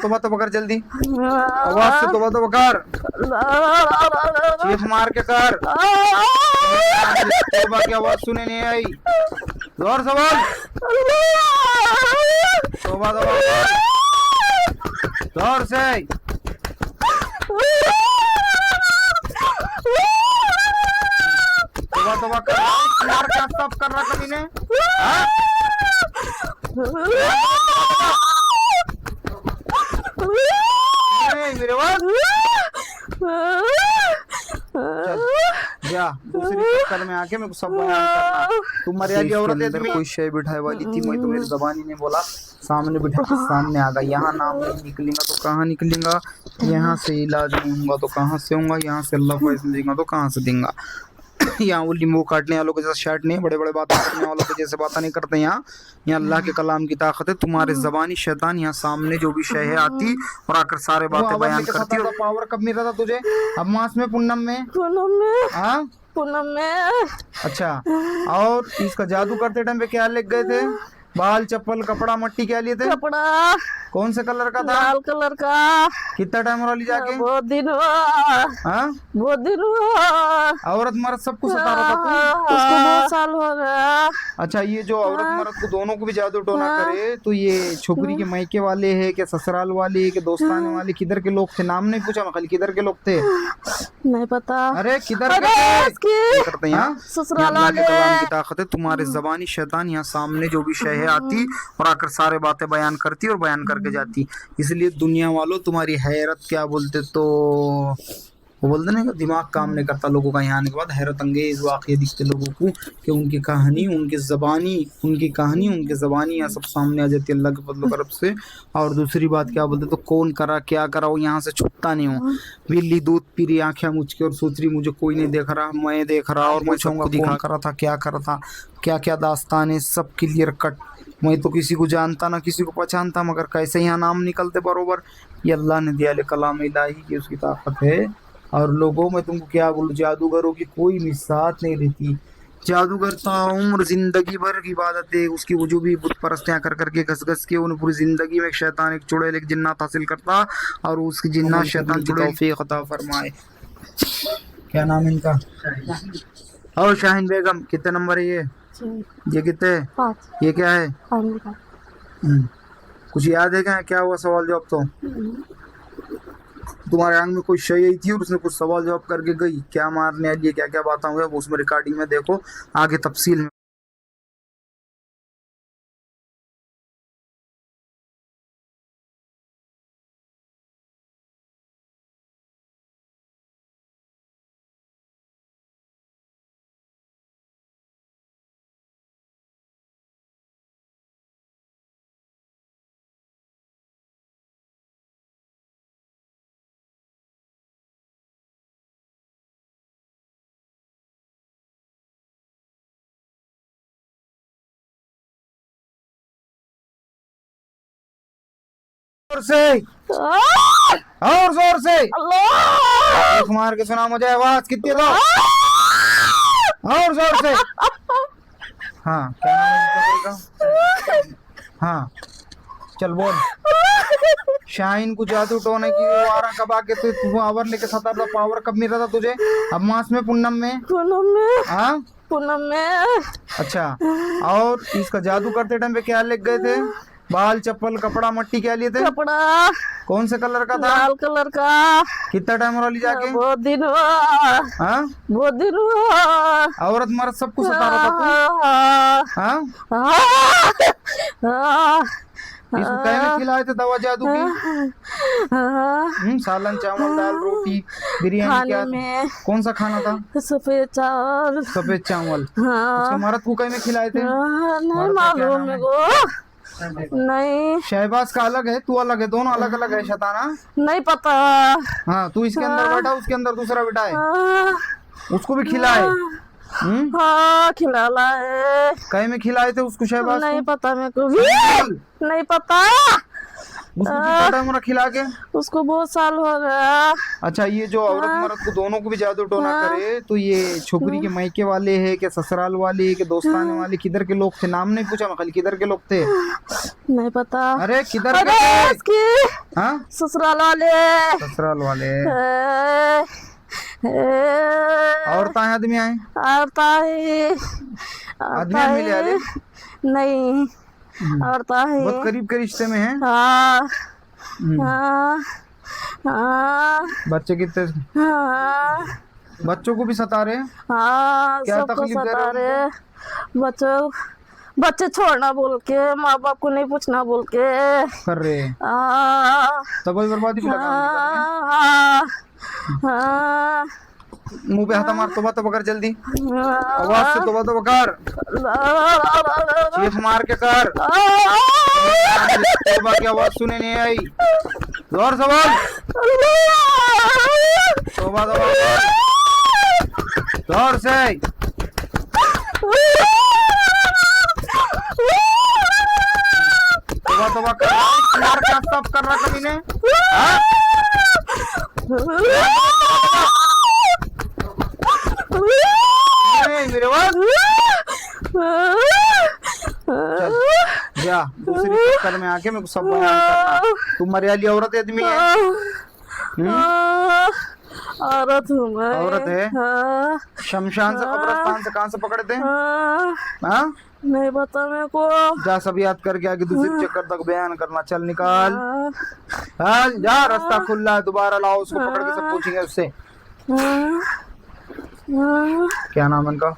तोबा तोबा कर जल्दी, आवाज से तोबा तोबा कर, चीख मार के कर। तोबा की आवाज सुने नहीं आई, जोर से बोल, तोबा तोबा कर, जोर से। तोबा तोबा कर, मार क्या सब कर रहा कभी ने? मेरे पास दूसरी चक्कर में आके मेरे को सब बयान करना। तुम मर्यादा औरत है, कोई शय बिठाए वाली थी, मैं तो मेरी जबानी ने बोला सामने बिठा के सामने आ गया। यहाँ नाम नहीं निकलेगा तो कहाँ निकलेगा, यहाँ से इलाज नहीं होगा तो कहाँ से होगा, यहाँ से अल्लाह फैसला देगा तो कहाँ से देगा। यहाँ वो लिंबू काटने वालों के जैसा शर्ट नहीं, बड़े बड़े बातें करने वालों के जैसे बातें नहीं करते। यहाँ अल्लाह के कलाम की ताकत है। तुम्हारे जबानी शैतान यहाँ सामने जो भी शय है आती और आकर सारे बातें बयान करती है। पावर कब मिल रहा था तुझे? अब मास में, पूनम में? हाँ पूनम में। अच्छा, और इसका जादू करते टाइम पे क्या लेके गए थे? बाल, चप्पल, कपड़ा, मट्टी क्या लिए थे? कपड़ा कौन से कलर का था? लाल कलर का। कितना टाइम हो रहा ली जाके? बहुत दिन हुआ। हाँ बहुत दिन हुआ। औरत मर्द सबको सता रहा था तू? उसको 2 साल हो गया। अच्छा, ये जो औरत मर्द को दोनों को भी जादू टोना करे तो ये छोकरी के मायके वाले है क्या, ससुराल वाले के दोस्ताने वाले, किधर के लोग थे? नाम नहीं पूछा मैं, खाली किधर के लोग थे? नहीं पता। अरे किधर के करते हैं? ससुराल अल्लाह के कलाम की ताकत है। तुम्हारे जबानी शैतान यहाँ सामने जो भी शय है आती और आकर सारे बातें बयान करती और बयान करके जाती। इसलिए दुनिया वालों तुम्हारी हैरत क्या बोलते, तो वो बोलते ना दिमाग काम नहीं करता लोगों का। यहाँ आने के बाद हैरत अंगेज वाक़या दिखते लोगों को कि उनकी कहानी, उनकी ज़बानी यहाँ सब सामने आ जाती है अल्लाह के फजल करम से। और दूसरी बात क्या बोलते, तो कौन करा क्या करा वो यहाँ से छुपता नहीं हूँ। बिल्ली दूध पी रही आँखें मुझ के और सोच रही मुझे कोई नहीं देख रहा, मैं देख रहा और मैं सबको दिखा करा था, क्या करा था, क्या क्या दास्तान है, सब क्लियर कट। मैं तो किसी को जानता ना किसी को पहचानता, मगर कैसे यहाँ नाम निकलते बरोबर। ये अल्लाह ने दिया कलाम इलाही की उसकी ताकत है। और लोगों में तुमको क्या बोलूं, जादूगरों की कोई मिसात नहीं रहती। जादूगर तो उम्र जिंदगी भर की इबादत है उसकी, वो जो भी बुत परस्तियाँ कर करके घस घस के उन्हें पूरी जिंदगी में एक शैतान, एक चुड़ैल, एक जिन्नात हासिल करता और उसकी जिन्नात शैतान की तौफीक अता फरमाए। क्या नाम है इनका? और शाहीन बेगम। कितने नंबर है ये कितने? 5। ये क्या है? कुछ याद है क्या हुआ सवाल जवाब? तो तुम्हारे आंग में कोई शय आई थी और उसने कुछ सवाल जवाब करके गई, क्या मारने वाली है, क्या क्या बातें हुई, वो उसमें रिकॉर्डिंग में देखो आगे तफसील में। और जोर से एक मार के सुना मुझे आवाज कितनी दो, और जोर से। हाँ क्या नाम है इसका? हाँ चल बोल। शाहीन को जादू टोने की वारा कब आके तू पावर लेके सता था? पावर कब मिल रहा था तुझे? अब मास में, पूनम में? हाँ पूनम में। अच्छा, और इसका जादू करते टाइम पे क्या लेके गए थे? बाल, चप्पल, कपड़ा, मट्टी क्या लिए थे? कपड़ा कौन से कलर का था? लाल कलर का। कितना टाइम हो रहा ली जाके? बहुत दिन हुआ। हाँ बहुत दिन हुआ। औरत मर्द सबको सता रहा था तू? हाँ इसको कहीं में खिलाए थे दवा जादू की? सालन, चावल, दाल, रोटी, बिरयानी, क्या में कौन सा खाना था? सफेद चावल। सफेद चावल। उसका मर्द को कहीं में खिलाए थे? नहीं मालूम मेरे को। नहीं, शहबाज का अलग है, तू अलग है, दोनों अलग अलग है शैताना। नहीं पता। हाँ तू इसके अंदर बैठा, उसके अंदर दूसरा बैठा है, उसको भी खिलाए? हाँ खिलाला है। कहीं में खिलाए थे उसको शहबाज? नहीं पता मेरे को भी, नहीं पता। उसको कितना टाइम हो रहा खिला के? उसको बहुत साल हो गया। अच्छा, ये जो औरत मर्द को दोनों को भी जादू टोना करे तो ये छोकरी के मायके वाले है कि ससुराल वाले के दोस्ताने वाले किधर के लोग थे? नाम नहीं पूछा मैं, खाली किधर के लोग थे? नहीं पता। अरे किधर के अरे थे? इसकी हाँ, ससुराल वाले। ससुराल वाले। औरत औरत आदमी आए? आदमी मिले आले? नहीं, औरत है। बहुत करीब के रिश्ते में है। हाँ हाँ हाँ बच्चे कितने? हाँ बच्चों को भी सता रहे हैं? हाँ, क्या सबको तकलीफ दे सता रहे रहे। बच्चों बच्चे छोड़ना बोल के, माँ बाप को नहीं पूछना बोल के कर रहे हैं? हाँ तबाही बर्बादी भी लगा हाँ हाँ। मुंह पे हाथ मार, तोबा तोबा कर जल्दी, आवाज से तोबा तोबा कर, चीख मार के कर। तोबा की आवाज सुने नहीं आई, जोर से बोल, तोबा तोबा कर, जोर से। तोबा तोबा कर, मार क्या सब कर रहा कभी ने? हाँ? मेरे बात चल जा, दूसरी चक्कर में आके मेरे को सब बयान करना। तू मरियाली औरत आदमी है? औरत हूँ मैं। औरत है? हाँ। शमशान से कब्रिस्तान से कहाँ से पकड़े थे? हाँ। हाँ? नहीं पता मेरे को। जा सब याद करके आगे दूसरी चक्कर तक बयान करना। चल निकाल, चल जा, रास्ता खुला है, दोबारा लाओ उसको पकड़ के सब पूछेंगे उससे। क्या नाम है इनका?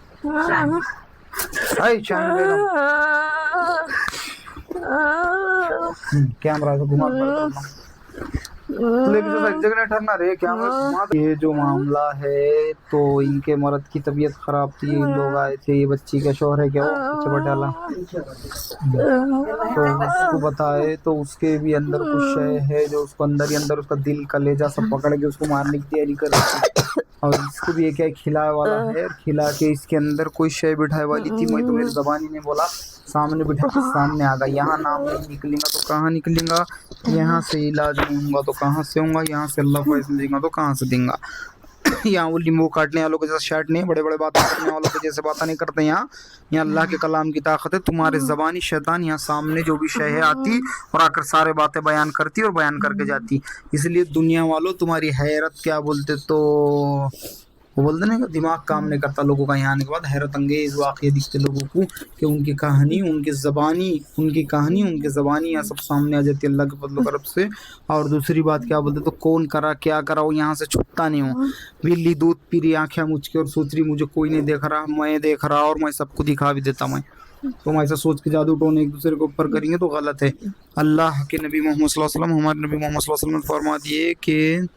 शाहीन बेगम। कैमरा से घुमा लेकिन तो एक जगह नहीं ठहरना रे, कैमरा घुमा। ये जो मामला है तो इनके मर्द की तबीयत खराब थी, इन लोग आए थे, ये बच्ची का शोहर है क्या वो पीछे बटाला, तो उसको बताए तो उसके भी अंदर कुछ शय है जो उसको अंदर ही अंदर उसका दिल कलेजा सब पकड़ के उसको मारने की तैयारी कर रही थी। और इसको भी एक खिलाए वाला है, खिला के इसके अंदर कोई शय बिठाए वाली थी। मैं तो मेरी जबानी ने बोला, सामने बिठा के सामने आ गया। यहाँ नाम नहीं निकलेगा तो कहाँ निकलेगा, यहाँ से इलाज नहीं होगा तो कहाँ से होगा, यहाँ से अल्लाह फैसला देगा तो कहाँ से देगा। यहाँ वो लींबू काटने वालों के जैसा शर्ट नहीं, बड़े बड़े बातें करने वालों के जैसे बातें नहीं करते। यहाँ अल्लाह के कलाम की ताकत है। तुम्हारे जबानी शैतान यहाँ सामने जो भी शय है आती और आकर सारे बातें बयान करती और बयान करके जाती। इसलिए दुनिया वालों तुम्हारी हैरत क्या बोलते तो वो बोलते ना, दिमाग काम नहीं करता लोगों का। यहाँ आने के बाद हैरत अंगेज वाक़ये दिखते लोगों को कि उनकी कहानी उनकी ज़बानी यहाँ सब सामने आ जाती है अल्लाह के फजल करब से। और दूसरी बात क्या बोलते तो कौन करा क्या करा वो यहाँ से छुपता नहीं हूँ। बिल्ली दूध पी रही आँखें मुझ के और सोच रही मुझे कोई नहीं देख रहा, मैं देख रहा और मैं सबको दिखा भी देता। मैं तो ऐसा सोच के जादू टोने एक दूसरे के ऊपर करेंगे तो गलत है। अल्लाह के नबी मोहम्मद सल्लल्लाहु अलैहि वसल्लम, हमारे नबी मोहम्मद सल्लल्लाहु अलैहि वसल्लम ने फरमा दिए कि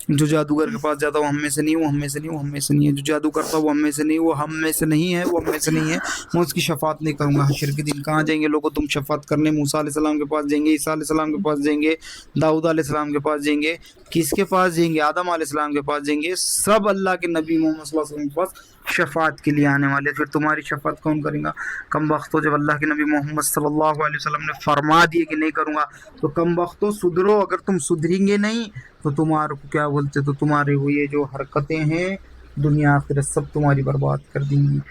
जो जादूगर के पास जाता है वो हम में से नहीं, वो हम में से नहीं, वो हम में से नहीं है। जो जादू करता है वो हम में से नहीं, वो हम में से नहीं है, वो हम में से नहीं है। मैं उसकी शफात नहीं करूँगा। हशर के दिन कहाँ जाएंगे लोगों तुम शफात करने? मूसा अलैहिस्सलाम के पास जाएंगे, ईसा अलैहिस्सलाम के पास जाएंगे, दाऊद अलैहिस्सलाम के पास जाएंगे, किसके पास जाएंगे? आदम अलैहिस्सलाम के पास जाएंगे। सब अल्लाह के नबी मोहम्मद सल्लल्लाहु अलैहि वसल्लम के पास शफात के लिए आने वाले। फिर तुम्हारी शफात कौन करेगा? कम वक्तो, जब अल्लाह के नबी मोहम्मद सल्लल्लाहु अलैहि वसल्लम ने फरमा दिए कि नहीं करूँगा तो कम वक्तो सुधरो। अगर तुम सुधरेंगे नहीं तो तुम्हारे को क्या बोलते तो तुम्हारे वो ये जो हरकतें हैं दुनिया आखिरत सब तुम्हारी बर्बाद कर देंगी।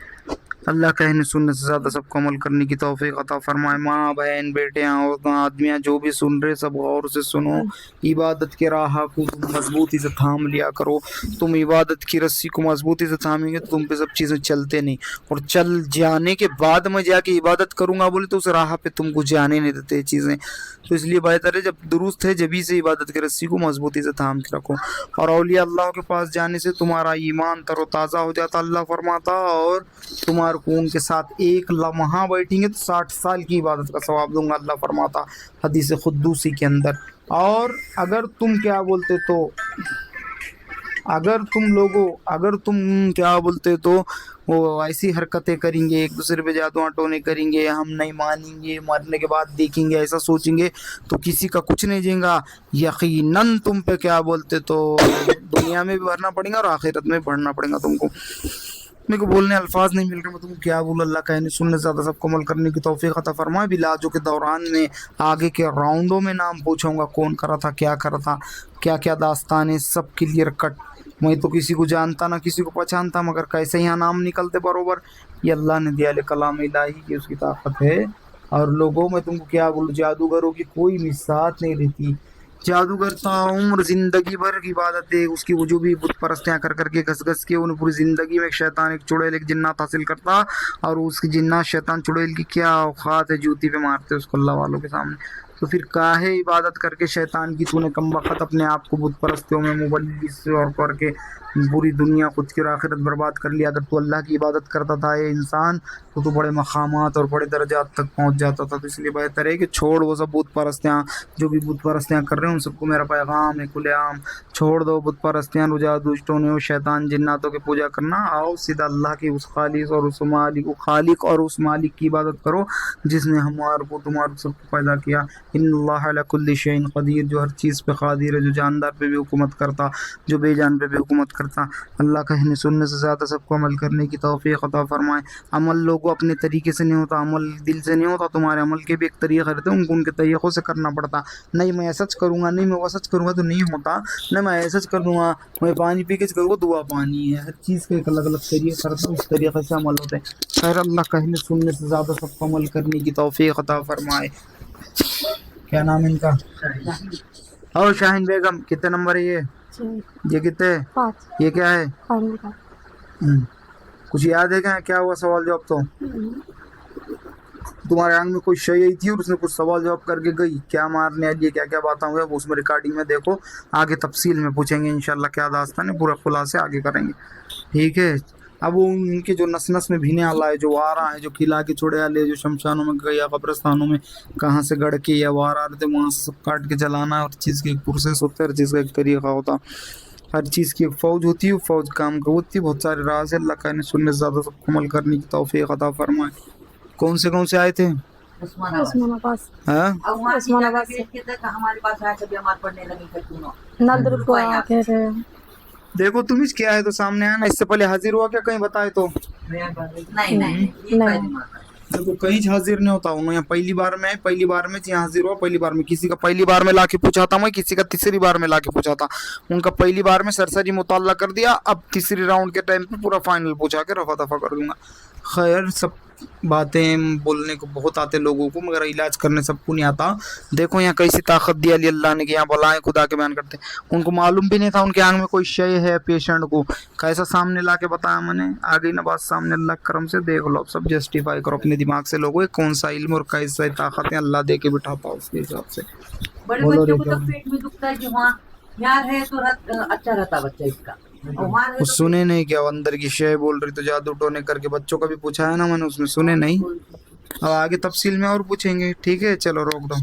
अल्लाह कहने सुनने से ज़्यादा सबको अमल करने की तौफीक अता फरमाए। माँ बहन बेटियाँ औरतें आदमियाँ जो भी सुन रहे सब गौर से सुनो। इबादत के राह को तुम मजबूती से थाम लिया करो। तुम इबादत की रस्सी को मजबूती से थामेंगे तो तुम पे सब चीज़ें चलते नहीं, और चल जाने के बाद मैं जाके इबादत करूँगा बोले तो उस राह पे तुमको जाने नहीं देते चीज़ें। तो इसलिए बेहतर है जब दुरुस्त है जभी से इबादत की रस्सी को मजबूती से थाम के रखो। और औलिया अल्लाह के पास जाने से तुम्हारा ईमान तरोताज़ा हो जाता अल्लाह फरमाता, और तुम्हारे को उनके साथ एक लम्हा बैठेंगे तो 60 साल की इबादत का सवाब दूंगा अल्लाह फरमाता हदीस खुद्दूसी के अंदर। और अगर तुम क्या बोलते तो अगर तुम क्या बोलते तो वो ऐसी हरकतें करेंगे, एक दूसरे पे जादू टोने करेंगे, हम नहीं मानेंगे, मरने के बाद देखेंगे, ऐसा सोचेंगे तो किसी का कुछ नहीं जाएगा। यकीनन तुम पे क्या बोलते तो दुनिया में भी भरना पड़ेगा और आखिरत में बढ़ना पड़ेगा तुमको। मेरे को बोलने अल्फाज नहीं मिल रहे, मैं तुमको क्या बोलूं। अल्लाह कहने सुनने से ज़्यादा सबको अमल करने की तौफीक अता फरमाए। इलाजों के दौरान में आगे के राउंडों में नाम पूछूंगा, कौन करा था, क्या करा था, क्या क्या दास्तान है, सब क्लियर कट। मैं तो किसी को जानता ना किसी को पहचानता, मगर कैसे यहाँ नाम निकलते बरोबर। ये अल्लाह ने दिया कलाम इलाही की उसकी ताकत है। और लोगों में तुमको क्या बोलूं, जादूगरों की कोई मिसात नहीं रहती। जादूगर तो उम्र जिंदगी भर की इबादत है उसकी, वो जो भी बुत परस्तियाँ कर करके घस घस के उन्हें पूरी जिंदगी में एक शैतान एक चुड़ैल एक जिन्नात हासिल करता। और उसकी जिन्नात शैतान चुड़ैल की क्या औकात है, जूती पे मारते उसको अल्लाह वालों के सामने। तो फिर काहे इबादत करके शैतान की तूने कम वक़्त अपने आप को बुत परस्तियों में मुबल्लिस और करके पूरी दुनिया खुद की और आखिरत बर्बाद कर लिया। अगर तू अल्लाह की इबादत करता था ये इंसान तो तू बड़े मकामात और बड़े दर्जात तक पहुंच जाता था। तो इसलिए बेहतर है कि छोड़ वो सब बुत परस्तियाँ, जो भी बुत परस्तियाँ कर रहे हैं उन सबको मेरा पैगाम है खुलेआम, छोड़ दो बुत परस्तियाँ, रुजा दुष्टों ने शैतान जिन्नातों की पूजा करना। आओ सीधा अल्लाह की उस खालिक और उस मालिक की इबादत करो जिसने हमारे को तुम्हारे सबको पैदा किया। इन्नल्लाह अला कुल्ली शैइन क़दीर, जो हर चीज़ पे क़ादिर है, जो जानदार पे भी हुकूमत करता, जो बेजान पे भी हुकूमत करता। अल्लाह कहने सुनने से ज़्यादा सबको अमल करने की तौफीक अता फरमाए। अमल लोगों अपने तरीके से नहीं होता, अमल दिल से नहीं होता। तुम्हारे अमल के भी एक तरीक़े रहते हैं, उनको उनके तरीक़ों से करना पड़ता। नहीं मैं ऐसा करूँगा, नहीं मैं वैसा करूँगा तो नहीं होता। नहीं मैं ऐसा कर दूँगा, मैं पानी पी के करूँगा, दुआ पानी है। हर चीज़ का एक अलग अलग तरीक़ा करता है, उस तरीक़े से अमल होते हैं। खैर अल्लाह कहने सुनने से ज़्यादा सबको अमल करने की तौफीक अता फरमाए। क्या नाम है इनका? और शाहीन बेगम कितने नंबर है ये कितने? 5 ये क्या है? पानी का। कुछ याद है क्या हुआ सवाल जवाब? तो तुम्हारे आंग में कोई शय आई थी और उसने कुछ सवाल जवाब करके गई, क्या मारने आई है, क्या क्या बातें हुई, वो उसमें रिकॉर्डिंग में देखो। आगे तफसील में पूछेंगे इंशाल्लाह, क्या दास्तान है पूरा खुलासे आगे करेंगे, ठीक है। अब वो उनके जो नस नस में भीने वाला है, जो वारा है, जो खिला के छोड़े वाले, जो शमशानों में या कब्रस्तानों में कहाँ से गड़ के या वार आ रहे थे वहाँ से सब काट के जलाना। और चीज़ की एक प्रोसेस होता है, हर चीज़ का एक तरीका होता, हर चीज़ की एक फ़ौज होती है, फौज काम का होती है। बहुत सारे राज है, अल्लाह का सुनने से ज़्यादा सबको अमल करने की तौफीक अता फरमाए। कौन से आए थे? उस्मानाबाद। हाँ उस्मानाबाद से हमारे पास आया, कभी हमारे पढ़ने लगी कभी नलदुर्ग को आके थे। देखो तुम इस क्या है तो सामने आया ना, इससे पहले हाजिर हुआ क्या कहीं बताए तो? नहीं देखो कहीं हाजिर नहीं होता हूँ, यहाँ पहली बार में पहली बार में यहाँ हाजिर हुआ। पहली बार में किसी का पहली बार में लाके पूछा था मैं, किसी का तीसरी बार में लाके पूछा था। उनका पहली बार में सरसरी मुताला कर दिया, अब तीसरी राउंड के टाइम पे पूरा फाइनल पूछा के रफा दफा कर दूंगा। खैर सब बातें बोलने को बहुत आते लोगों को, मगर इलाज करने सबको नहीं आता। देखो यहाँ कैसी ताकत दी अली अल्लाह ने कि यहाँ बुलाए खुदा के बयान करते। उनको मालूम भी नहीं था उनके आंख में कोई शय है, पेशेंट को कैसा सामने ला के बताया मैंने। आ गई ना बात सामने, अल्लाह करम से देख लो, सब जस्टिफाई करो अपने दिमाग से लोगों, कौन सा इल्म और कैसा ताकत है अल्लाह दे के बिठाता उसके हिसाब से। बड़े बच्चों को तो पेट में दुखता है कि वहाँ यार है तो अच्छा रहता बच्चा इसका। वो सुने नहीं क्या, वो अंदर की शय बोल रही तो जादू टोने करके बच्चों का भी पूछा है ना मैंने, उसमें सुने नहीं। अब आगे तफसील में और पूछेंगे, ठीक है चलो रोक दो।